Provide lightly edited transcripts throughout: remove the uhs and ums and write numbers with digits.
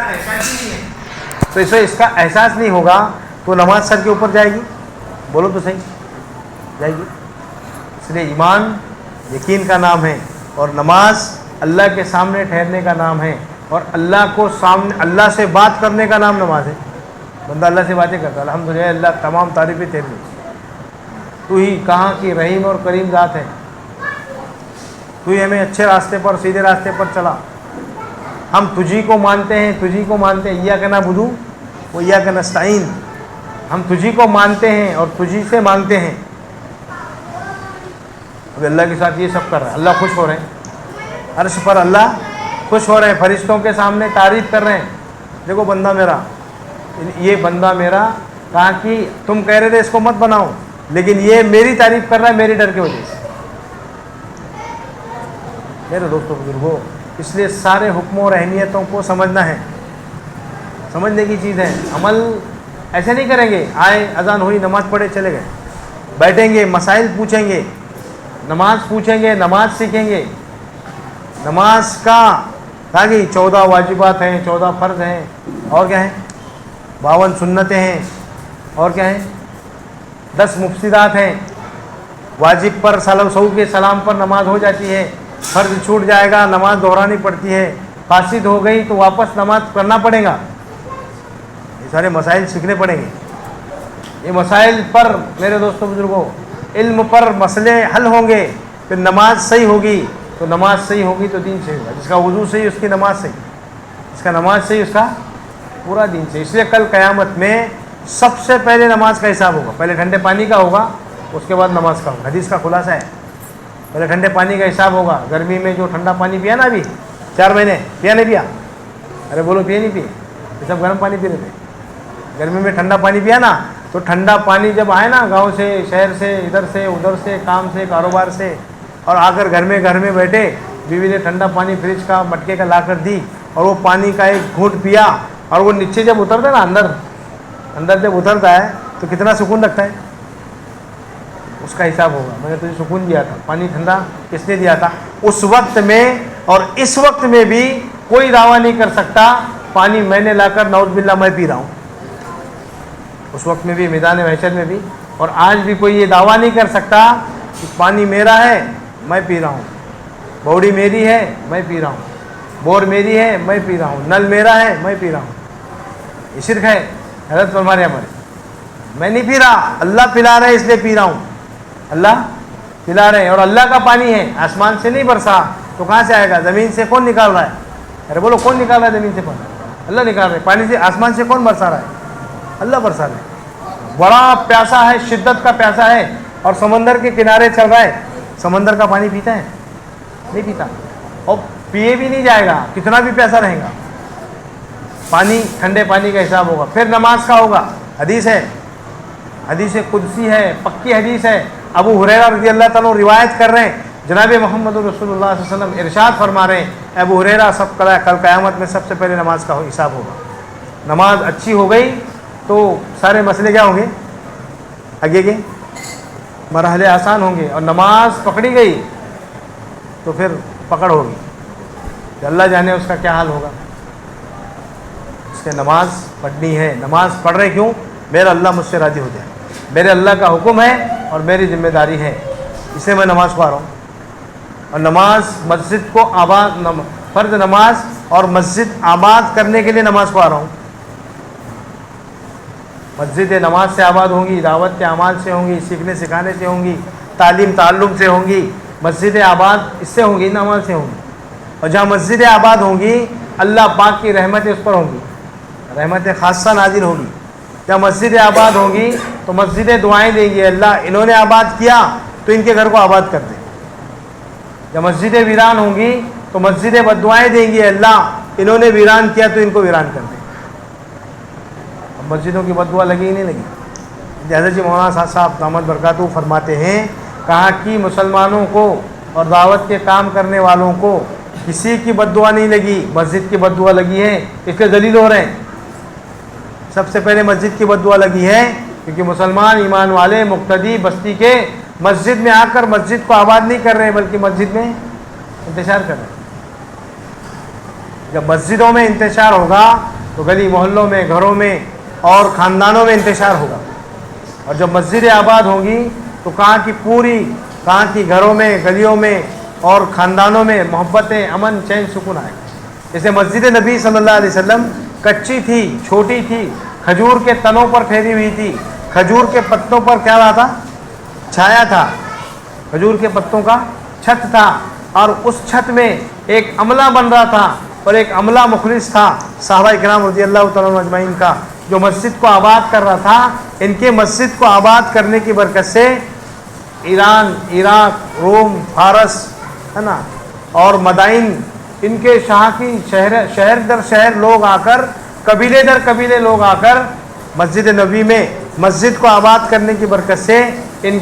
کا احساس ہی نہیں ہے. تو اس کا احساس نہیں ہوگا تو نماز سر کے اوپر جائے گی؟ بولو تو صحیح، جائے گی. اس لیے ایمان یقین کا نام ہے، اور نماز اللہ کے سامنے ٹھہرنے کا نام ہے، اور اللہ سے بات کرنے کا نام نماز ہے. بندہ اللہ سے باتیں کرتا ہے. الحمدللہ اللہ تمام تعریفیں تیری، تو ہی کہاں کی رحیم اور کریم ذات ہے. تو ہی ہمیں اچھے راستے پر، سیدھے راستے پر چلا. ہم تجھی کو مانتے ہیں، تجھی کو مانتے ہیں. ایاک نعبد و ایاک نستعین. ہم تجھی کو مانتے ہیں اور تجھی سے مانگتے ہیں. اب اللہ کے ساتھ یہ سب کر رہا ہے. اللہ خوش ہو رہے ہیں، عرش پر اللہ خوش ہو رہے ہیں، فرشتوں کے سامنے تعریف کر رہے ہیں. دیکھو بندہ میرا، یہ بندہ میرا. کہا کہ تم کہہ رہے تھے اس کو مت بناؤ، لیکن یہ میری تعریف کر رہا ہے میری ڈر کی وجہ سے. میرے دوستوں بزرگوں، اس لیے سارے حکموں اور اہمیتوں کو سمجھنا ہے، سمجھنے کی چیز ہے. عمل ایسے نہیں کریں گے آئے اذان ہوئی نماز پڑھے چلے گئے. بیٹھیں گے، مسائل پوچھیں گے، نماز پوچھیں گے، نماز سیکھیں گے. نماز کا کہا کہ 14 واجبات ہیں، 14 فرض ہیں، اور کیا ہیں 52 سنتیں ہیں، اور کیا ہیں 10 مفسدات ہیں. واجب پر سہو کے سلام پر نماز ہو جاتی ہے، فرض چھوٹ جائے گا نماز دہرانی پڑتی ہے، فاسد ہو گئی تو واپس نماز کرنا پڑے گا. یہ سارے مسائل سیکھنے پڑیں گے. یہ مسائل پر میرے دوستوں بزرگوں، علم پر مسئلے حل ہوں گے، پھر نماز صحیح ہوگی. تو نماز صحیح ہوگی تو دین صحیح ہوگا. جس کا وضو صحیح اس کی نماز صحیح، جس کا نماز صحیح اس کا پورا دین صحیح. اس لیے کل قیامت میں سب سے پہلے نماز کا حساب ہوگا. پہلے ٹھنڈے پانی کا ہوگا، اس کے بعد نماز کا ہوگا. حدیث کا خلاصہ ہے پہلے ٹھنڈے پانی کا حساب ہوگا. گرمی میں جو ٹھنڈا پانی پیا نا، ابھی 4 مہینے پیا نہیں پیا؟ ارے بولو پیے نہیں پیے؟ یہ سب گرم پانی پی رہے تھے. گرمی میں ٹھنڈا پانی پیا نا، تو ٹھنڈا پانی جب آئے نا گاؤں سے، شہر سے، ادھر سے ادھر سے، کام سے، کاروبار سے، اور آ کر گھر میں بیٹھے، بیوی نے ٹھنڈا پانی فریج کا مٹکے کا لا کر دی، اور وہ پانی کا ایک گھونٹ پیا، اور وہ نیچے جب اترتا ہے نا، اندر جب اترتا ہے تو کتنا سکون لگتا ہے. اس کا حساب ہوگا. میں نے تجھے سکون دیا تھا، پانی ٹھنڈا کس نے دیا تھا؟ اس وقت میں اور اس وقت میں بھی کوئی دعویٰ نہیں کر سکتا پانی میں نے لا کر نعوذ باللہ میں پی رہا ہوں. اس وقت میں بھی، میدان محشر میں بھی، اور آج بھی کوئی یہ دعویٰ نہیں کر سکتا کہ پانی میرا ہے میں پی رہا ہوں، بوڑی میری ہے میں پی رہا ہوں، بور میری ہے میں پی رہا ہوں، نل میرا ہے میں پی رہا ہوں. یہ شرک ہے. حضرت فرما رہے ہمارے، میں نہیں پی رہا، اللہ پلا رہے اس لیے پی رہا ہوں. اللہ پلا رہے ہیں، اور اللہ کا پانی ہے، آسمان سے نہیں برسا تو کہاں سے آئے گا؟ زمین سے کون نکال رہا ہے؟ ارے بولو کون نکال رہا ہے زمین سے پانی؟ اللہ نکال رہے ہیں. پانی سے آسمان سے کون برسا رہا ہے؟ اللہ برسا رہے ہیں. بڑا پیاسا ہے، شدت کا پیاسا ہے، اور سمندر کے کنارے چل رہا ہے. سمندر کا پانی پیتا ہے؟ نہیں پیتا، اور پیے بھی نہیں جائے گا کتنا بھی پیاسا رہے گا. پانی، ٹھنڈے پانی کا حساب ہوگا. پھر نماز کا ہوگا. حدیث ہے، حدیث قدسی ہے، پکی حدیث ہے. ابو ہریرہ رضی اللہ تعالیٰ روایت کر رہے ہیں، جناب محمد رسول اللہ صلی اللہ علیہ وسلم ارشاد فرما رہے ہیں، ابو ہریرہ کل قیامت میں سب سے پہلے نماز کا حساب ہوگا. نماز اچھی ہو گئی تو سارے مسئلے کیا ہوں گے؟ آگے کے مرحلے آسان ہوں گے. اور نماز پکڑی گئی تو پھر پکڑ ہوگی، کہ اللہ جانے اس کا کیا حال ہوگا. اس کے نماز پڑھنی ہے. نماز پڑھ رہے کیوں؟ میرا اللہ مجھ سے راضی ہو جائے، میرے اللہ کا حکم ہے اور میری ذمہ داری ہے، اس لیے میں نماز پڑھ رہا ہوں. اور نماز مسجد کو آباد، فرض نماز اور مسجد آباد کرنے کے لیے نماز پڑھ رہا ہوں. مسجد نماز سے آباد ہوں گی، دعوت کے اعمال سے ہوں گی، سیکھنے سکھانے سے ہوں گی، تعلیم تعلم سے ہوں گی. مسجد آباد اس سے ہوں گی، نماز سے ہوں گی. اور جہاں مسجد آباد ہوں گی اللہ پاک کی رحمتیں اس پر ہوں گی، رحمت خاصہ نازل ہوگی. جہاں مسجد آباد ہوں گی تو مسجدیں دعائیں دیں گی، اللہ انہوں نے آباد کیا تو ان کے گھر کو آباد کر دے. جب مسجدیں ویران ہوں گی تو مسجدیں بد دعائیں دیں گی، اللہ انہوں نے ویران کیا تو ان کو ویران کر دے. اب مسجدوں کی بد دعا لگی ہی نہیں لگی. حضرت جی مولانا صاحب دامت برکاتہ فرماتے ہیں، کہا کہ مسلمانوں کو اور دعوت کے کام کرنے والوں کو کسی کی بد دعا نہیں لگی، مسجد کی بد دعا لگی ہے. اس کے دلیل ہو رہے ہیں. سب سے پہلے مسجد کی بد دعا لگی ہے کیونکہ مسلمان ایمان والے مقتدی بستی کے مسجد میں آ کر مسجد کو آباد نہیں کر رہے بلکہ مسجد میں انتشار کر رہے ہیں. جب مسجدوں میں انتشار ہوگا تو گلی محلوں میں، گھروں میں اور خاندانوں میں انتشار ہوگا، اور جب مسجدیں آباد ہوں گی تو کہاں کی گھروں میں، گلیوں میں اور خاندانوں میں محبتیں، امن، چین، سکون آئے گا۔ جیسے مسجد نبی صلی اللہ علیہ وسلم کچی تھی، چھوٹی تھی، کھجور کے تنوں پر پھیلی ہوئی تھی، کھجور کے پتوں پر کیا رہا تھا؟ چھایا تھا، کھجور کے پتوں کا چھت تھا، اور اس چھت میں ایک عملہ بن رہا تھا، اور ایک عملہ مخلص تھا صحابہ اکرام رضی اللہ تعالیٰ عنہ اجمعین کا، جو مسجد کو آباد کر رہا تھا۔ ان کے مسجد کو آباد کرنے کی برکت سے ایران، عراق، روم، فارس ہے نا اور مدائن، ان کے شاہ کی شہر در شہر لوگ آ کر، قبیلے در قبیلے لوگ آ کر مسجد نبی میں مسجد کو آباد کرنے کی برکت سے ان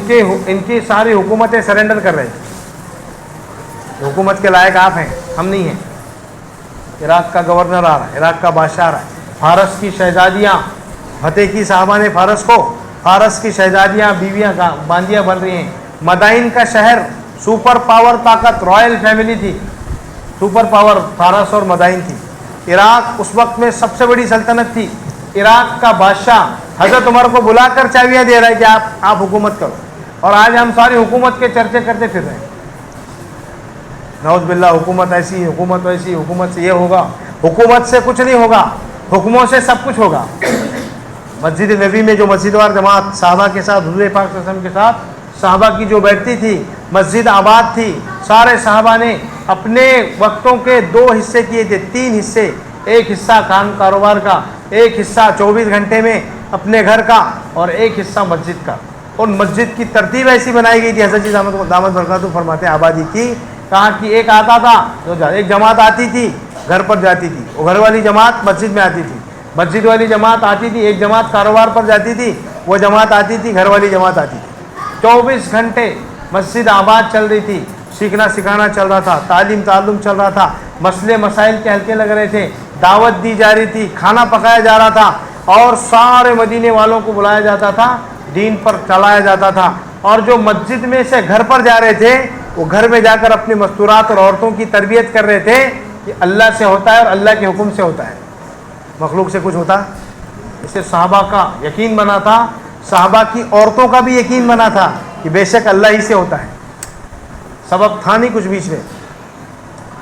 کی ساری حکومتیں سرنڈر کر رہے تھے۔ حکومت کے لائق آپ ہیں، ہم نہیں ہیں۔ عراق کا گورنر آ رہا ہے، عراق کا بادشاہ آ رہا ہے، فارس کی شہزادیاں فتح کی صحابہ نے فارس کو، فارس کی شہزادیاں بیویاں باندیاں بن رہی ہیں۔ مدائن کا شہر سپر پاور طاقت رائل فیملی تھی، سپر پاور فارس اور مدائن تھی۔ عراق اس وقت میں سب سے بڑی سلطنت تھی۔ عراق کا بادشاہ حضرت عمر کو بلا کر چابیاں دے رہا ہے کہ آپ حکومت کرو، اور آج ہم ساری حکومت کے چرچے کرتے پھر رہے ہیں۔ نعوذ باللہ، حکومت ایسی، حکومت ویسی، حکومت سے یہ ہوگا۔ حکومت سے کچھ نہیں ہوگا، حکموں سے سب کچھ ہوگا۔ مسجد نبی میں جو مسجد وار جماعت صحابہ کے ساتھ، حضور پاک صلی اللہ علیہ وسلم کے ساتھ صحابہ کی جو بیٹھتی تھی، مسجد آباد تھی۔ سارے صحابہ نے اپنے وقتوں کے 2 حصے کیے تھے، 3 حصے، ایک حصہ کاروبار کا، ایک حصہ 24 گھنٹے میں اپنے گھر کا، اور ایک حصہ مسجد کا۔ اور مسجد کی ترتیب ایسی بنائی گئی تھی، حضرت جی دامت برکاتہ فرماتے ہیں آبادی کی، کہاں کی ایک آتا تھا، ایک جماعت آتی تھی گھر پر جاتی تھی، وہ گھر والی جماعت مسجد میں آتی تھی، مسجد والی جماعت آتی تھی، ایک جماعت کاروبار پر جاتی تھی، وہ جماعت آتی تھی، گھر والی جماعت آتی تھی۔ 24 گھنٹے مسجد آباد چل رہی تھی، سیکھنا سکھانا چل رہا تھا، تعلیم تعلم چل رہا تھا، مسئلے مسائل کے حلقے لگ رہے تھے، دعوت دی جا رہی تھی، کھانا پکایا جا رہا تھا، اور سارے مدینے والوں کو بلایا جاتا تھا، دین پر چلایا جاتا تھا۔ اور جو مسجد میں سے گھر پر جا رہے تھے، وہ گھر میں جا کر اپنی مستورات اور عورتوں کی تربیت کر رہے تھے کہ اللہ سے ہوتا ہے اور اللہ کے حکم سے ہوتا ہے، مخلوق سے کچھ ہوتا۔ اس سے صحابہ کا یقین بنا تھا، صحابہ کی عورتوں کا بھی یقین بنا تھا کہ بے شک اللہ ہی سے ہوتا ہے۔ سبب تھا نہیں کچھ بیچ میں،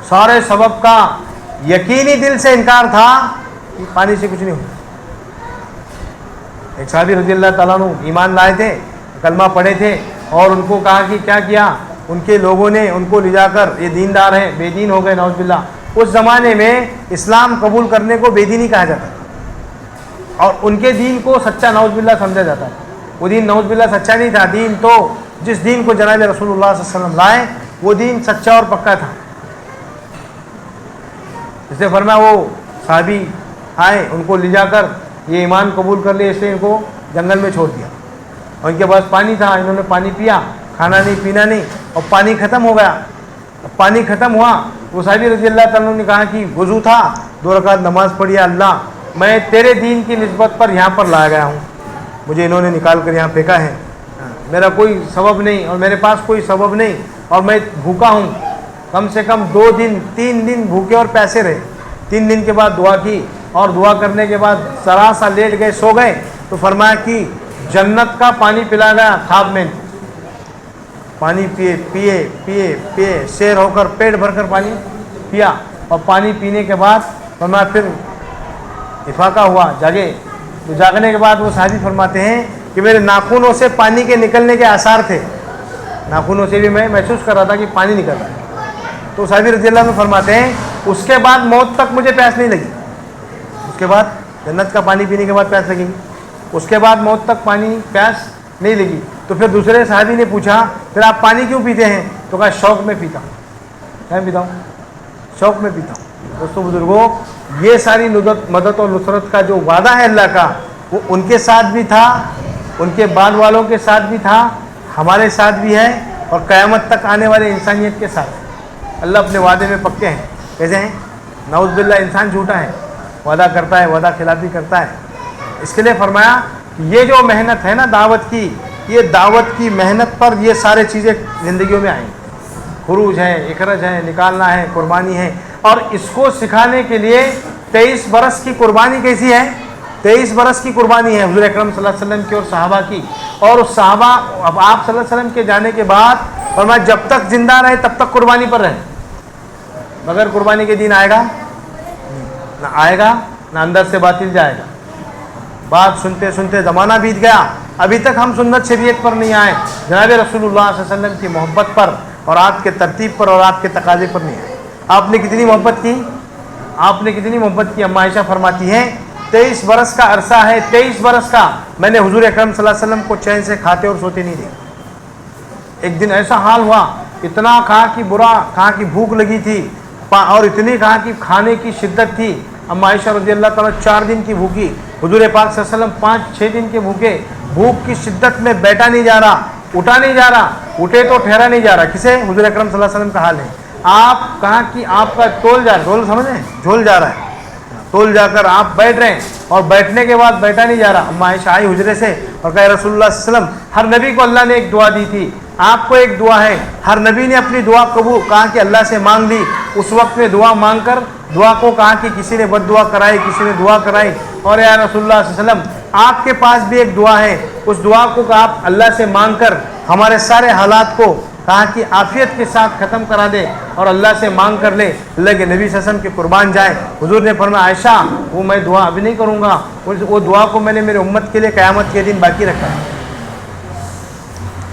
سارے سبب کا یقینی دل سے انکار تھا کہ پانی سے کچھ نہیں ہوتا۔ ایک صحابی رضی اللہ تعالیٰ عنہ ایمان لائے تھے، کلمہ پڑھے تھے، اور ان کو کہا کہ کیا کیا، ان کے لوگوں نے ان کو لے جا کر، یہ دیندار ہیں، بے دین ہو گئے نعوذ باللہ۔ اس زمانے میں اسلام قبول کرنے کو بے دینی کہا جاتا تھا، اور ان کے دین کو سچا نعوذ باللہ سمجھا جاتا ہے۔ وہ دین نعوذ باللہ سچا نہیں تھا، دین تو جس دین کو جناب رسول اللہ صلی اللہ علیہ وسلم لائے وہ دین سچا اور پکا تھا۔ اس نے فرمایا وہ صحابی آئے، ان کو لے جا کر یہ ایمان قبول کر لیا، اس نے ان کو جنگل میں چھوڑ دیا، اور ان کے پاس پانی تھا، انہوں نے پانی پیا، کھانا نہیں پینا نہیں، اور پانی ختم ہو گیا۔ پانی ختم ہوا، وہ صحابی رضی اللہ تعالیٰ نے کہا کہ وضو تھا، 2 رکعت نماز پڑھی، اللہ میں تیرے دین کی نسبت پر یہاں پر لایا گیا ہوں، مجھے انہوں نے نکال کر یہاں پھینکا ہے، میرا کوئی سبب نہیں اور میرے پاس کوئی سبب نہیں، اور میں بھوکا ہوں۔ کم سے کم 2 دن 3 دن بھوکے اور پیسے رہے۔ 3 دن کے بعد دعا کی، اور دعا کرنے کے بعد ذرا سا لیٹ گئے، سو گئے، تو فرمایا کہ جنت کا پانی پلا گیا خواب میں۔ پانی پیے پیے پیے پیے سیر ہو کر پیٹ بھر کر پانی پیا، اور پانی پینے کے بعد فرمایا پھر افاقہ ہوا، جاگے۔ تو جاگنے کے بعد وہ صحابی فرماتے ہیں کہ میرے ناخنوں سے پانی کے نکلنے کے آثار تھے، ناخنوں سے بھی میں محسوس کر رہا تھا کہ پانی نکل رہا ہے۔ تو صحابی رضی اللہ عنہ فرماتے ہیں اس کے بعد موت تک مجھے پیاس نہیں لگی۔ اس کے بعد جنت کا پانی پینے کے بعد پیاس لگے گی، اس کے بعد موت تک پانی پیاس نہیں لگی۔ تو پھر دوسرے صحابی نے پوچھا پھر آپ پانی کیوں پیتے ہیں؟ تو کہا شوق میں پیتا ہوں۔ کیا پیتا ہوں؟ شوق میں پیتا ہوں۔ دوستوں بزرگوں، یہ ساری مدد اور نصرت کا جو وعدہ ہے اللہ کا، وہ ان کے ساتھ بھی تھا، ان کے بعد والوں کے ساتھ بھی تھا، ہمارے ساتھ بھی ہے، اور قیامت تک آنے والے انسانیت کے ساتھ۔ اللہ اپنے وعدے میں پکے ہیں۔ کیسے ہیں؟ نعوذ باللہ انسان جھوٹا ہے، وعدہ کرتا ہے، وعدہ خلافی کرتا ہے۔ اس کے لیے فرمایا یہ جو محنت ہے نا دعوت کی، یہ دعوت کی محنت پر یہ سارے چیزیں زندگیوں میں آئیں۔ خروج ہے، اخراج ہے، نکالنا ہے، قربانی ہے، اور اس کو سکھانے کے لیے 23 برس کی قربانی کیسی ہے؟ 23 برس کی قربانی ہے حضور اکرم صلی اللہ علیہ وسلم کی اور صحابہ کی. اور اس صحابہ اب آپ صلی اللہ علیہ وسلم کے جانے کے بعد فرمایا جب تک زندہ رہے تب تک قربانی پر رہے. مگر قربانی کے دن آئے گا نہ آئے گا نہ اندر سے باطل جائے گا. بات سنتے سنتے زمانہ بیت گیا, ابھی تک ہم سنت شریعت پر نہیں آئے, جناب رسول اللہ صلی اللہ علیہ وسلم کی محبت پر اور آپ کے ترتیب پر اور آپ کے تقاضے پر نہیں آئے. آپ نے کتنی محبت کی, آپ نے کتنی محبت کی. اما عائشہ فرماتی ہیں 23 برس کا عرصہ ہے, 23 برس کا میں نے حضور اکرم صلی اللہ علیہ وسلم کو چین سے کھاتے اور سوتے نہیں دیکھا. ایک دن ایسا حال ہوا, اتنا کہا کہ برا, کہا کہ بھوک لگی تھی اور اتنی کہا کہ کھانے کی شدت تھی. اما عائشہ رضی اللہ تعالیٰ 4 دن کی بھوکی, حضور پاک صلی اللہ علیہ وسلم 5-6 دن کے بھوکے. بھوک کی شدت میں بیٹھا نہیں جا رہا, اٹھا نہیں جا رہا, اٹھے تو ٹھہرا نہیں جا رہا. کسے؟ حضور اکرم صلی اللہ علیہ وسلم کا حال ہے. آپ کہاں کہ آپ کا تول جا رہا ہے, تول سمجھیں, جھول جا رہا ہے, تول جا کر آپ بیٹھ رہے ہیں اور بیٹھنے کے بعد بیٹھا نہیں جا رہا. اما عائشہ آئی حجرے سے اور کہا رسول اللہ صلی اللہ علیہ وسلم, ہر نبی کو اللہ نے ایک دعا دی تھی, آپ کو ایک دعا ہے. ہر نبی نے اپنی دعا قبول کہا کہ اللہ سے مانگ لی. اس وقت میں دعا مانگ کر دعا کو کہا کہ کسی نے بد دعا کرائی, کسی نے دعا کرائی, اور یا رسول اللہ صلی اللہ علیہ وسلم آپ کے پاس بھی ایک دعا ہے, اس دعا کو کہا آپ اللہ سے مانگ کر ہمارے سارے حالات کو کہا کہ عافیت کے ساتھ ختم کرا دے اور اللہ سے مانگ کر لے. اللہ کے نبی صلی اللہ علیہ وسلم کے قربان جائے. حضور نے فرمایا عائشہ وہ میں دعا ابھی نہیں کروں گا, وہ دعا کو میں نے میرے امت کے لیے قیامت کے دن باقی رکھا ہے.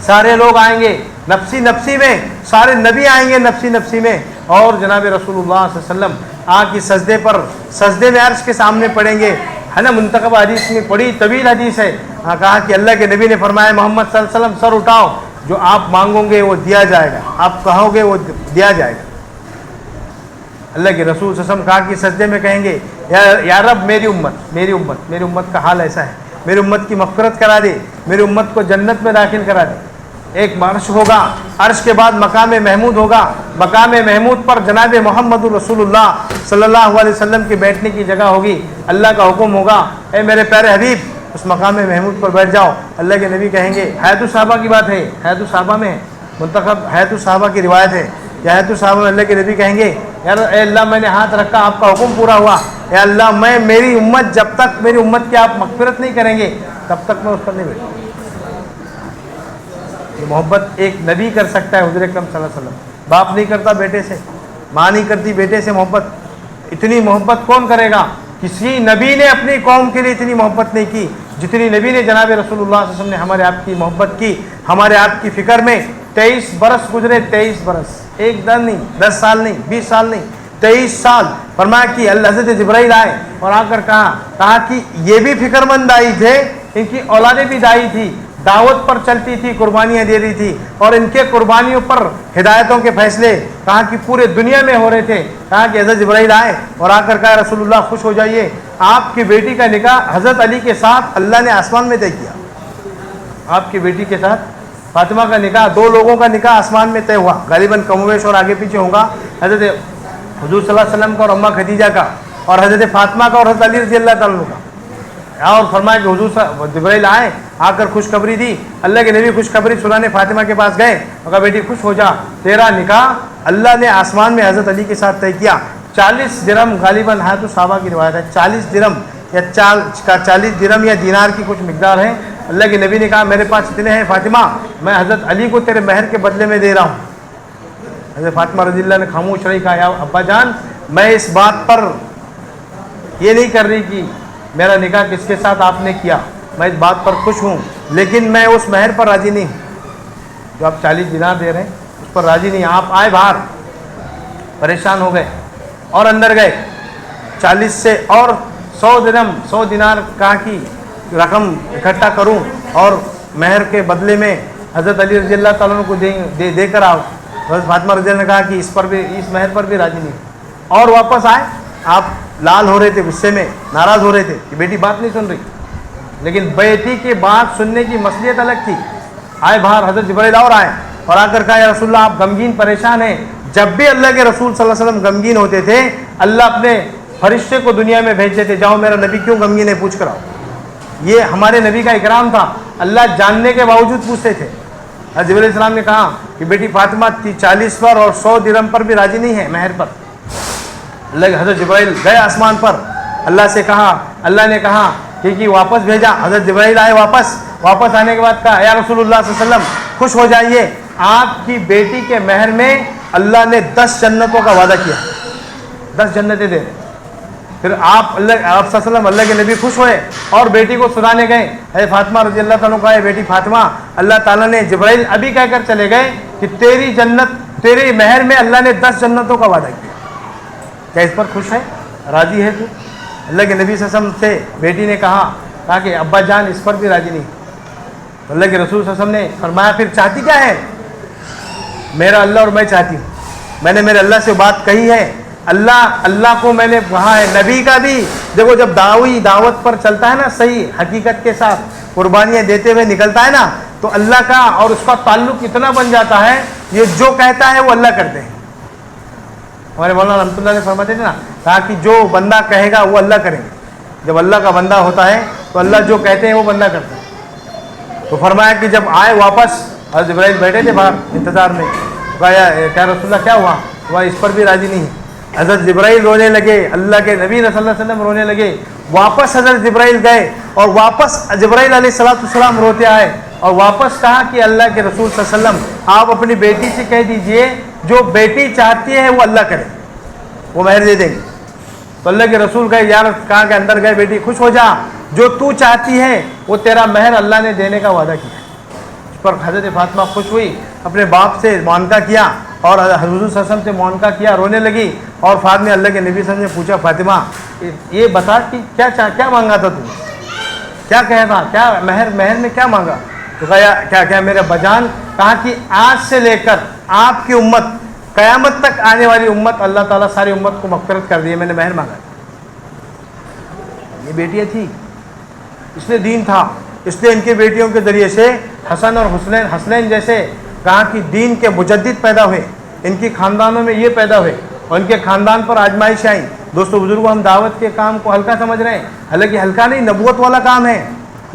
سارے لوگ آئیں گے نفسی نفسی میں, سارے نبی آئیں گے نفسی نفسی میں, اور جناب رسول اللہ صلی اللہ علیہ وسلم آ کی سجدے پر, سجدے میں عرش کے سامنے پڑھیں گے, ہے نا. منتخب حدیث میں بڑی طویل حدیث ہے. کہا کہ اللہ کے نبی نے فرمایا محمد صلی اللہ علیہ وسلم سر اٹھاؤ, جو آپ مانگو گے وہ دیا جائے گا, آپ کہو گے وہ دیا جائے گا. اللہ کے رسول صلی اللہ علیہ وسلم کہا کہ سجدے میں کہیں گے یا رب میری امت, میری امت, میری امت کا حال ایسا ہے, میری امت کی مغفرت کرا دے, میری امت کو جنت میں داخل کرا دے. ایک عرش ہوگا, عرش کے بعد مقام محمود ہوگا, مقام محمود پر جناب محمد رسول اللہ صلی اللہ علیہ وسلم کے بیٹھنے کی جگہ ہوگی. اللہ کا حکم ہوگا اے میرے پیارے حبیب اس مقام محمود پر بیٹھ جاؤ. اللہ کے نبی کہیں گے, حیات الصحابہ کی بات ہے, حیات الصحابہ میں منتخب حیات الصحابہ کی روایت ہے, یا حیات الصحابہ میں اللہ کے نبی کہیں گے یار اے اللہ میں نے ہاتھ رکھا, آپ کا حکم پورا ہوا, اے اللہ میں میری امت جب تک میری امت کی آپ مغفرت نہیں کریں گے تب تک میں اس پر نہیں بیٹھوں. یہ محبت ایک نبی کر سکتا ہے حضور اکرم صلی اللہ علیہ وسلم. باپ نہیں کرتا بیٹے سے, ماں نہیں کرتی بیٹے سے محبت. اتنی محبت کون کرے گا؟ کسی نبی نے اپنی قوم کے لیے اتنی محبت نہیں کی جتنی نبی نے جناب رسول اللہ صلی اللہ علیہ وسلم نے ہمارے آپ کی محبت کی, ہمارے آپ کی فکر میں. 23 برس گزرے, 23 برس, ایک دن نہیں, 10 سال نہیں, 20 سال نہیں, 23 سال. فرمایا کہ حضرت جبرائیل آئے اور آ کر کہا کہ یہ بھی فکر مند دائی تھے, ان کی اولادیں بھی دائی تھی, دعوت پر چلتی تھی, قربانیاں دے رہی تھی, اور ان کے قربانیوں پر ہدایتوں کے فیصلے کہا کہ پورے دنیا میں ہو رہے تھے. کہا کہ حضرت جبرائیل آئے اور آ کر کہا رسول اللہ خوش ہو جائیے, آپ کی بیٹی کا نکاح حضرت علی کے ساتھ اللہ نے آسمان میں طے کیا. آپ کی بیٹی کے ساتھ فاطمہ کا نکاح, 2 لوگوں کا نکاح آسمان میں طے ہوا. غالباً کم و بیش اور آگے پیچھے ہوگا, حضرت حضور صلی اللہ علیہ وسلم کا اور اماں خدیجہ کا, اور حضرت فاطمہ کا اور حضرت علی رضی اللہ تعالیٰ کا. اور فرمایا کہ حضور جبرائیل آئے, آ کر خوشخبری دی. اللہ کے نبی خوشخبری سنانے فاطمہ کے پاس گئے اور کہا بیٹی خوش ہو جا, تیرا نکاح اللہ نے آسمان میں حضرت علی کے ساتھ طے کیا. 40 درہم غالباً حیات الصحابہ کی روایت ہے, 40 درہم یا 40 درہم یا دینار کی کچھ مقدار ہے. اللہ کے نبی نے کہا میرے پاس اتنے ہیں فاطمہ, میں حضرت علی کو تیرے مہر کے بدلے میں دے رہا ہوں. حضرت فاطمہ رضی اللہ نے خاموش رہی, کہا یا ابا جان میں اس بات پر یہ نہیں کر رہی کہ میرا نکاح کس کے ساتھ آپ نے کیا, میں اس بات پر خوش ہوں, لیکن میں اس مہر پر راضی نہیں ہوں جو آپ 40 دینار دے رہے ہیں, اس پر راضی نہیں. آپ آئے باہر, پریشان ہو گئے اور اندر گئے. 40 سے اور 100 درہم 100 دینار کہا کہ رقم اکٹھا کروں اور مہر کے بدلے میں حضرت علی رضی اللہ تعالیٰ کو دے کر آؤ. حضرت فاطمہ رضی اللہ نے کہا کہ اس مہر پر بھی راضی نہیں. اور واپس آئے, آپ لال ہو رہے تھے, غصے میں ناراض ہو رہے تھے کہ بیٹی بات نہیں سن رہی, لیکن بیٹی کی بات سننے کی مصلحت الگ تھی. آئے باہر, حضرت جبرائیل اور آئے اور آ کر کہا یا رسول اللہ آپ غمگین پریشان ہیں. جب بھی اللہ کے رسول صلی اللہ علیہ وسلم غمگین ہوتے تھے اللہ اپنے فرشتے کو دنیا میں بھیجتے تھے, جاؤ میرا نبی کیوں غمگین ہے پوچھ کر آؤ. یہ ہمارے نبی کا اکرام تھا, اللہ جاننے کے باوجود پوچھتے تھے. حضرت جبرائیل السلام نے کہا کہ بیٹی فاطمہ 40 پر اور 100 درہم پر بھی راضی نہیں ہے مہر پر. اللہ کے حضرت جبرائیل گئے آسمان پر, اللہ سے کہا, اللہ نے کہا کہ واپس بھیجا, حضرت جبرائیل آئے واپس آنے کے بعد کہا یا رسول اللہ صلی اللہ علیہ وسلم خوش ہو جائیے, آپ کی بیٹی کے مہر میں اللہ نے 10 جنتوں کا وعدہ کیا, 10 جنتیں دے. پھر آپ صلی اللہ علیہ وسلم اللہ کے نبی خوش ہوئے اور بیٹی کو سنانے گئے. اے فاطمہ رضی اللہ تعالیٰ کا, بیٹی فاطمہ, اللہ تعالیٰ نے جبرائیل ابھی کہہ کر چلے گئے کہ تیری جنت, تیرے مہر میں اللہ نے 10 جنتوں کا وعدہ کیا. کیا اس پر خوش ہے, راضی ہے تو؟ اللہ کے نبی صلی اللہ علیہ وسلم سے بیٹی نے کہا کہ ابا جان اس پر بھی راضی نہیں. تو اللہ کے رسول صلی اللہ علیہ وسلم نے فرمایا پھر چاہتی کیا ہے؟ میرا اللہ اور میں چاہتی ہوں, میں نے میرے اللہ سے بات کہی ہے, اللہ کو میں نے کہا ہے. نبی کا بھی دیکھو جب دعوت پر چلتا ہے نا, صحیح حقیقت کے ساتھ قربانیاں دیتے ہوئے نکلتا ہے نا, تو اللہ کا اور اس کا تعلق اتنا بن جاتا ہے, یہ جو کہتا ہے وہ اللہ کرتے ہیں. ہمارے مولانا رحمۃ اللہ نے فرماتے تھے نا, کہا کہ جو بندہ کہے گا وہ اللہ کریں گے. جب اللہ کا بندہ ہوتا ہے تو اللہ جو کہتے ہیں وہ بندہ کرتے ہیں. تو فرمایا کہ جب آئے واپس, حضرت جبرائیل بیٹھے تھے باہر انتظار میں, کہا کیا رسول اللہ کیا ہوا؟ وہ اس پر بھی راضی نہیں. حضرت جبرائیل رونے لگے, اللہ کے نبی صلی اللہ علیہ وسلم رونے لگے. واپس حضرت جبرائیل گئے اور واپس جبرائیل علیہ السلام روتے آئے اور واپس کہا کہ اللہ کے رسول صلی اللہ علیہ وسلم آپ اپنی بیٹی سے کہہ دیجئے جو بیٹی چاہتی ہے وہ اللہ کرے, وہ مہر دے دیں گے. تو اللہ کے رسول گئے, یار کہا کہ اندر گئے, بیٹی خوش ہو جا, جو تو چاہتی ہے وہ تیرا مہر اللہ نے دینے کا وعدہ کیا. اس پر حضرت فاطمہ خوش ہوئی, اپنے باپ سے معانقہ کیا اور حضور صلی اللہ علیہ وسلم سے معانقہ کیا, رونے لگی. اور بعد میں اللہ کے نبی صلی اللہ علیہ وسلم نے پوچھا, فاطمہ یہ بتا کہ کیا مانگا تھا, تم کیا کہا تھا, کیا مہر میں کیا مانگا؟ تو کہا کیا میرے بجان, کہا کہ آج سے لے کر آپ کی امت, قیامت تک آنے والی امت, اللہ تعالیٰ ساری امت کو مغفرت کر دی, میں نے مہر مانگا. یہ بیٹیاں تھی, اس لیے دین تھا, اس لیے ان کی بیٹیوں کے ذریعے سے حسن اور حسنین جیسے کہا کہ دین کے مجدد پیدا ہوئے. ان کی خاندانوں میں یہ پیدا ہوئے اور ان کے خاندان پر آزمائش آئی. دوستو بزرگوں, ہم دعوت کے کام کو ہلکا سمجھ رہے ہیں, حالانکہ ہلکا نہیں, نبوت والا کام ہے,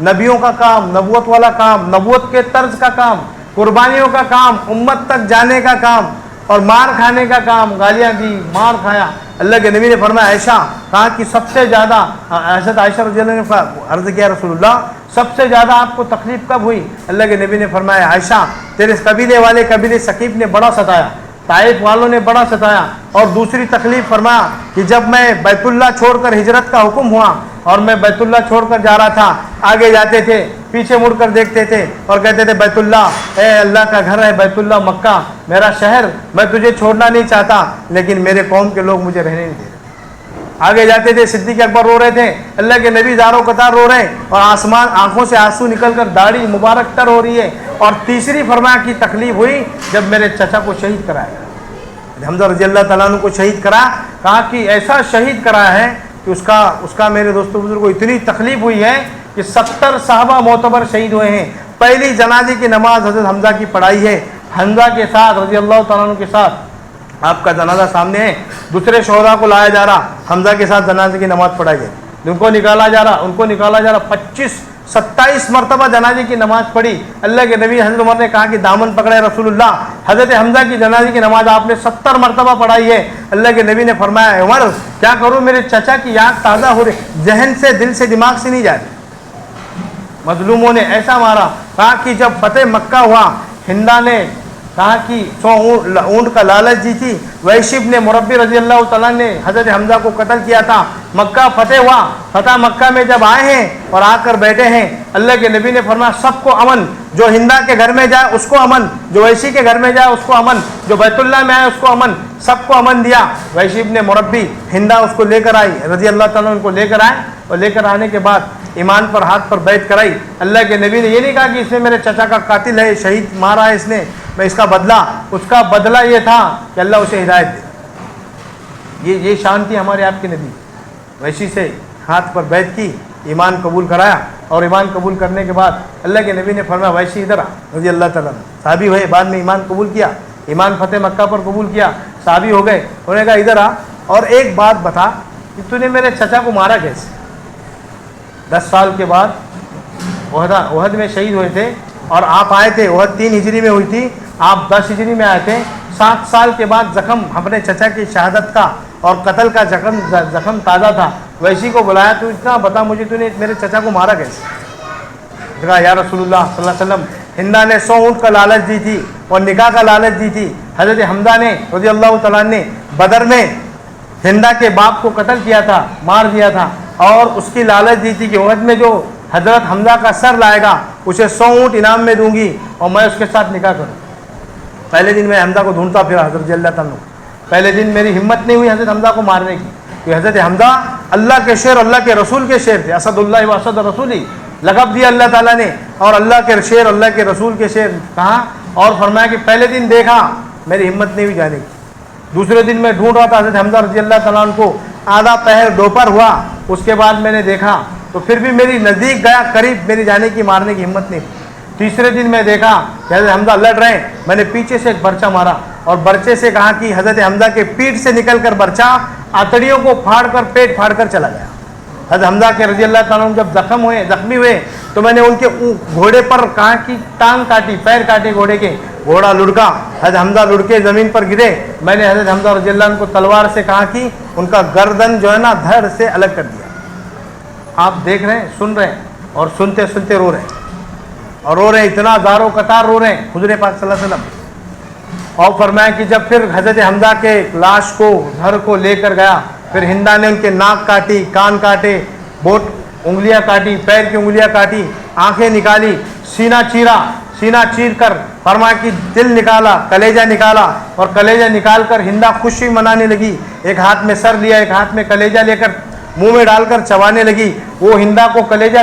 نبیوں کا کام, نبوت والا کام, نبوت کے طرز کا کام, قربانیوں کا کام, امت تک جانے کا کام اور مار کھانے کا کام, گالیاں دی, مار کھایا. اللہ کے نبی نے فرمایا, عائشہ, کہا کہ سب سے زیادہ, حضرت عائشہ رضی اللہ عنہ نے عرض کیا رسول اللہ سب سے زیادہ آپ کو تکلیف کب ہوئی؟ اللہ کے نبی نے فرمایا, عائشہ تیرے قبیلے والے قبیلے ثقیف نے بڑا ستایا, طائف والوں نے بڑا ستایا. اور دوسری تکلیف فرمایا کہ جب میں بیت اللہ چھوڑ کر ہجرت کا حکم ہوا اور میں بیت اللہ چھوڑ کر جا رہا تھا, آگے جاتے تھے, پیچھے مڑ کر دیکھتے تھے اور کہتے تھے بیت اللہ, اے اللہ کا گھر ہے بیت اللہ مکہ, میرا شہر, میں تجھے چھوڑنا نہیں چاہتا, لیکن میرے قوم کے لوگ مجھے رہنے نہیں دے رہے. آگے جاتے تھے, صدیق اکبر رو رہے تھے, اللہ کے نبی زاروں قطار رو رہے ہیں اور آسمان آنکھوں سے آنسو نکل کر داڑھی مبارک تر ہو رہی ہے. اور تیسری فرمایا کی تکلیف ہوئی جب میرے چچا کو شہید کرایا, حمزہ رضی اللہ تعالیٰ عنہ کو شہید کرا, کہا کہ ایسا شہید کرایا ہے کہ اس کا میرے دوستوں بزرگوں اتنی تکلیف ہوئی ہے کہ 70 صحابہ معتبر شہید ہوئے ہیں. پہلی جنازے کی نماز حضرت حمزہ کی پڑھائی ہے, حمزہ کے ساتھ رضی اللہ تعالیٰ عنہ کے ساتھ آپ کا جنازہ سامنے ہے, دوسرے شہداء کو لایا جا رہا, حمزہ کے ساتھ جنازے کی نماز پڑھائی ہے, ان کو نکالا جا رہا, 27 مرتبہ جنازے کی نماز پڑھی. اللہ کے نبی حضرت عمر نے کہا کہ دامن پکڑے رسول اللہ, حضرت حمزہ کی جنازے کی نماز آپ نے 70 مرتبہ پڑھائی ہے. اللہ کے نبی نے فرمایا, عمر کیا کروں, میرے چچا کی یاد تازہ ہو رہی, ذہن سے, دل سے, دماغ سے نہیں جا رہی. مظلوموں نے ایسا مارا, کہا کہ جب فتح مکہ ہوا, ہندا نے کہا کہ 100 اونٹ کا لالچ دی تھی, وحشی ابن مربی رضی اللہ تعالیٰ نے حضرت حمزہ کو قتل کیا تھا. مکہ فتح ہوا, فتح مکہ میں جب آئے ہیں اور آ کر بیٹھے ہیں, اللہ کے نبی نے فرمایا سب کو امن, جو ہندا کے گھر میں جائے اس کو امن, جو وحشی کے گھر میں جائے اس کو امن, جو بیت اللہ میں آئے اس کو امن, سب کو امن دیا. وحشی ابن مربی, ہندا اس کو لے کر آئی, رضی اللہ تعالیٰ ان کو لے کر آئے اور لے کر آنے کے بعد ایمان پر ہاتھ پر بیعت کرائی. اللہ کے نبی نے یہ نہیں کہا کہ اس نے میرے چچا کا قاتل ہے, شہید مارا ہے اس نے, میں اس کا بدلہ یہ تھا کہ اللہ اسے ہدایت دے. یہ شان تھی ہمارے آپ کے نبی. ویسی سے ہاتھ پر بیعت کی, ایمان قبول کرایا اور ایمان قبول کرنے کے بعد اللہ کے نبی نے فرمایا ویسی ادھر آ, رضی اللہ تعالیٰ صحابی ہوئے, بعد میں ایمان قبول کیا, ایمان فتح مکہ پر قبول کیا, صحابی ہو گئے. انہوں نے کہا ادھر آ اور ایک بات بتا کہ تو نے میرے چچا کو مارا کیسے؟ 10 سال کے بعد احد میں شہید ہوئے تھے اور آپ آئے تھے, احد 3 ہجری میں ہوئی تھی, آپ 10 ہجری میں آئے تھے. 7 سال کے بعد زخم اپنے چچا کی شہادت کا اور قتل کا زخم تازہ تھا، ویسی کو بلایا، تو اتنا بتا مجھے تو نے میرے چچا کو مارا کیسے؟ کہا یا رسول اللہ صلی اللہ علیہ وسلم، ہندا نے 100 اونٹ کا لالچ دی تھی اور نکاح کا لالچ دی تھی. حضرت حمزہ نے رضی اللہ تعالیٰ نے بدر میں ہندا کے باپ کو قتل کیا تھا، مار دیا تھا، اور اس کی لالچ دی تھی کہ احد میں جو حضرت حمزہ کا سر لائے گا اسے 100 اونٹ انعام میں دوں گی اور میں اس کے ساتھ نکاح کروں. پہلے دن میں حمزہ کو ڈھونڈتا پھرا حضرت رضی اللہ تعالیٰ. پہلے دن میری ہمت نہیں ہوئی حضرت حمزہ کو مارنے کی، کہ حضرت حمزہ اللہ کے شعر، اللہ کے رسول کے شعر تھے. اسد اللہ و اسد رسولی لقب دیا اللہ تعالیٰ نے، اور اللہ کے شعر، اللہ کے رسول کے شعر کہا. اور فرمایا کہ پہلے دن دیکھا میری ہمت نہیں ہوئی جانے کی. دوسرے دن میں ڈھونڈ رہا تھا حضرت حمزہ رضی اللہ تعالیٰ عنہ کو، آدھا پہر دوپہر ہوا، اس کے بعد میں نے دیکھا تو پھر بھی میری نزدیک گیا، قریب میری جانے کی، مارنے کی ہمت نہیں. تیسرے دن میں دیکھا کہ حضرت حمزہ لڑ رہے ہیں، میں نے پیچھے سے ایک برچہ مارا اور برچے سے کہا کہ حضرت حمزہ کے پیٹھ سے نکل کر برچہ آتڑیوں کو پھاڑ کر، پیٹ پھاڑ کر چلا گیا. حضرت حمزہ کے رضی اللہ تعالیٰ عنہ جب زخمی ہوئے تو میں نے ان کے گھوڑے پر کہا کہ ٹانگ کاٹی، پیر کاٹے گھوڑے کے، گھوڑا لڑکا، حضرت حمزہ لڑکے زمین پر گرے. میں نے حضرت حمزہ رضی اللہ عنہ کو تلوار سے کہا کہ ان کا گردن جو ہے نا دھڑ سے الگ کر دیا. آپ دیکھ رہے ہیں، سن رہے ہیں، اور سنتے سنتے رو رہے ہیں، اور رو رہے ہیں، اتنا زارو قطار رو رہے ہیں حضور پاک صلی اللہ علیہ وسلم. اور فرمایا کہ جب پھر حضرت حمزہ کے لاش کو، دھڑ کو لے کر گیا، پھر ہندا نے ان کے ناک کاٹی، کان کاٹے، بوٹ انگلیاں کاٹی، پیر کی انگلیاں کاٹی، آنکھیں نکالی، سینہ چیرا، سینہ چیر کر فرمایا کہ دل نکالا، کلیجہ نکالا، اور کلیجہ نکال کر ہندا خوشی منانے لگی. ایک ہاتھ میں سر لیا، ایک ہاتھ میں کلیجہ لے کر منہ میں ڈال کر چبانے لگی. وہ ہندا کو کلیجہ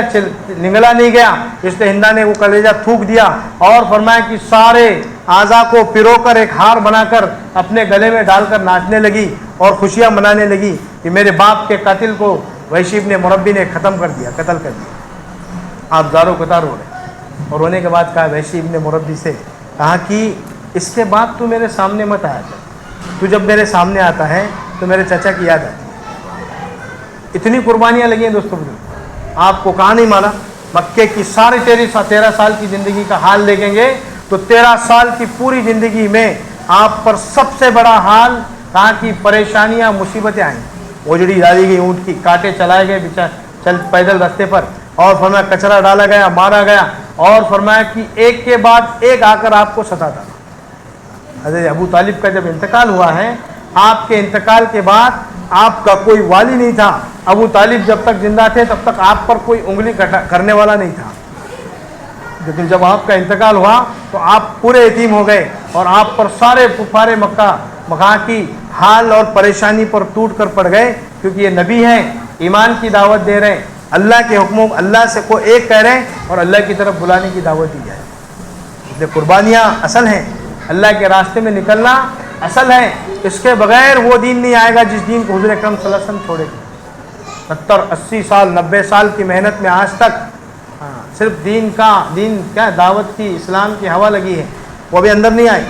نگلا نہیں گیا، اس لیے ہندا نے وہ کلیجہ تھوک دیا اور فرمایا کہ سارے اعضاء کو پرو کر ایک ہار بنا کر اپنے گلے میں ڈال کر ناچنے لگی اور خوشیاں منانے لگی کہ میرے باپ کے قاتل کو وحشی ابن مربی نے ختم کر دیا، قتل کر دیا. آپ زارو قطار رو رہے. اور رونے کے بعد کہا وحشی ابن مربی سے، کہا کہ اس کے بعد تو میرے سامنے مت آیا کر، تو جب میرے سامنے آتا ہے تو میرے چچا کی یاد آتی ہے. اتنی قربانیاں لگی ہیں دوستوں. آپ کو کہا نہیں مانا، مکے کی ساری 13 سال کی زندگی کا حال دیکھیں گے تو 13 سال کی پوری زندگی میں آپ پر سب سے بڑا حال کہاں کی پریشانیاں، مصیبتیں آئیں. اوجڑی ڈالی گئی، اونٹ کی کاٹے چلائے گئے چل پیدل رستے پر، اور فرمایا کچرا ڈالا گیا، مارا گیا، اور فرمایا کہ ایک کے بعد ایک آ کر آپ کو ستاتا. حضرت ابو طالب کا جب انتقال ہوا ہے، آپ کے انتقال کے بعد آپ کا کوئی والی نہیں تھا. ابو طالب جب تک زندہ تھے تب تک آپ پر کوئی انگلی کرنے والا نہیں تھا، لیکن جب آپ کا انتقال ہوا تو آپ پورے یتیم ہو گئے اور آپ پر سارے کفار مکہ کی حال اور پریشانی پر ٹوٹ کر پڑ گئے، کیونکہ یہ نبی ہیں، ایمان کی دعوت دے رہے ہیں، اللہ کے حکموں، اللہ سے کو ایک کہہ رہے ہیں اور اللہ کی طرف بلانے کی دعوت دی جائے. یہ قربانیاں اصل ہیں، اللہ کے راستے میں نکلنا اصل ہے. اس کے بغیر وہ دین نہیں آئے گا جس دین کو حضور اکرم صلی اللہ علیہ وسلم چھوڑے گا. 70 80 سال 90 سال کی محنت میں آج تک صرف دین کیا دعوت کی، اسلام کی ہوا لگی ہے، وہ بھی اندر نہیں آئی.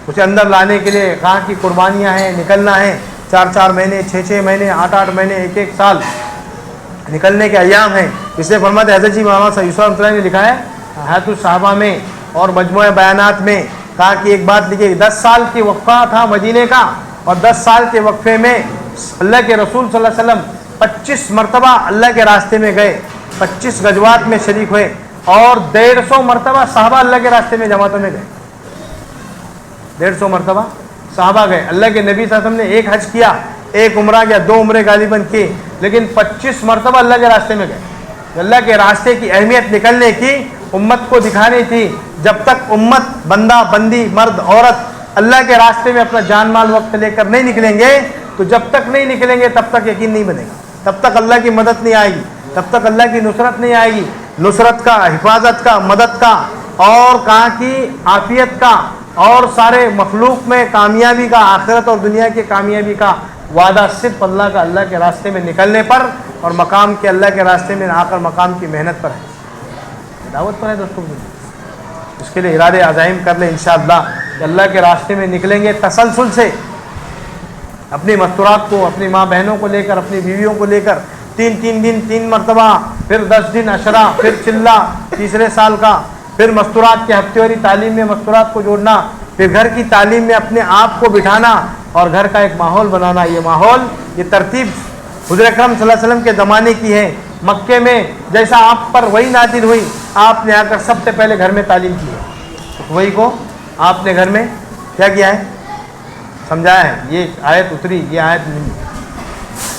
اسے اندر لانے کے لیے کہاں کی قربانیاں ہیں، نکلنا ہے. 4 مہینے، 6 مہینے، 8 مہینے، 1 سال نکلنے کے ایام ہیں. اس لیے فرماتے حضرت جی مولانا صاحب یوسف رحمۃ اللہ نے لکھا ہے حیات الصحابہ میں اور مجموعہ بیانات میں، کہا کہ ایک بات لکھی، 10 سال کی وقفہ تھا مدینے کا، اور 10 سال کے وقفے میں اللہ کے رسول صلی اللہ علیہ وسلم 25 مرتبہ اللہ کے راستے میں گئے، 25 غزوات میں شریک ہوئے، اور 150 مرتبہ صحابہ اللہ کے راستے میں جماعتوں میں گئے. 150 مرتبہ صحابہ گئے. اللہ کے نبی صلی اللہ علیہ وسلم نے ایک حج کیا، ایک عمرہ کیا، 2 عمرے غالباً کیے، لیکن 25 مرتبہ اللہ کے راستے میں گئے. اللہ کے راستے کی اہمیت نکلنے کی، امت کو دکھانی تھی. جب تک امت، بندہ بندی، مرد عورت اللہ کے راستے میں اپنا جان مال وقت لے کر نہیں نکلیں گے، تو جب تک نہیں نکلیں گے تب تک یقین نہیں بنے گا، تب تک اللہ کی مدد نہیں آئے گی، تب تک اللہ کی نصرت نہیں آئے گی. نصرت کا، حفاظت کا، مدد کا، اور کہاں کی عافیت کا، اور سارے مخلوق میں کامیابی کا، آخرت اور دنیا کی کامیابی کا وعدہ صرف اللہ کا، اللہ کے راستے میں نکلنے پر اور مقام کے، اللہ کے راستے میں آ کر مقام کی محنت پر ہے، دعوت پر ہے دوستوں. اس کے لیے ارادے عزائم کر لیں انشاءاللہ کہ اللہ کے راستے میں نکلیں گے تسلسل سے. اپنی مستورات کو، اپنی ماں بہنوں کو لے کر، اپنی بیویوں کو لے کر 3 دن 3 مرتبہ، پھر 10 دن عشرہ، پھر چلہ تیسرے سال کا، پھر مستورات کے ہفتے واری تعلیم میں مستورات کو جوڑنا، پھر گھر کی تعلیم میں اپنے آپ کو بٹھانا اور گھر کا ایک ماحول بنانا. یہ ماحول، یہ ترتیب حضور اکرم صلی اللہ علیہ وسلم کے زمانے کی ہے. مکے میں جیسا آپ پر وحی نازل ہوئی، آپ نے آ کر سب سے پہلے گھر میں تعلیم کی ہے. وحی کو آپ نے گھر میں کیا کیا ہے؟ سمجھایا ہے. یہ آیت اتری، یہ آیت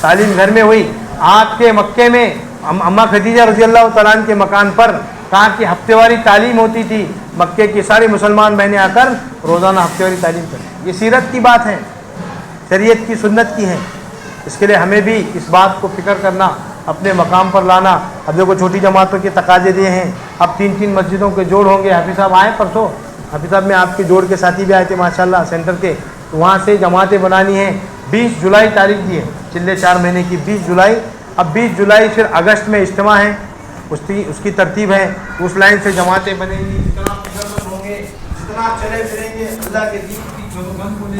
تعلیم گھر میں ہوئی. آپ کے مکے میں اماں خدیجہ رضی اللہ تعالیٰ عنہ کے مکان پر کہا کہ ہفتے واری تعلیم ہوتی تھی. مکے کی ساری مسلمان بہنیں آ کر روزانہ ہفتے واری تعلیم کریں. یہ سیرت کی بات ہے، شریعت کی سنت کی ہے. اس کے لیے ہمیں بھی اس بات کو فکر کرنا، اپنے مقام پر لانا. اب دیکھو چھوٹی جماعتوں کے تقاضے دیے ہیں. اب 3 مسجدوں کے جوڑ ہوں گے. حافظ صاحب آئے پرسوں، حافظ صاحب میں آپ کے جوڑ کے ساتھی بھی آئے تھے ماشاءاللہ سینٹر کے. تو وہاں سے جماعتیں بنانی ہیں. 20 جولائی تاریخ دی ہے، چلے 4 مہینے کی 20 جولائی. اب 20 جولائی پھر اگست میں اجتماع ہے، اس کی ترتیب ہے. اس لائن سے جماعتیں بنیں گی. جتنا فکر مند ہوں گے، جتنا چلے پھریں گے اللہ کے دین کی جو بند کو لے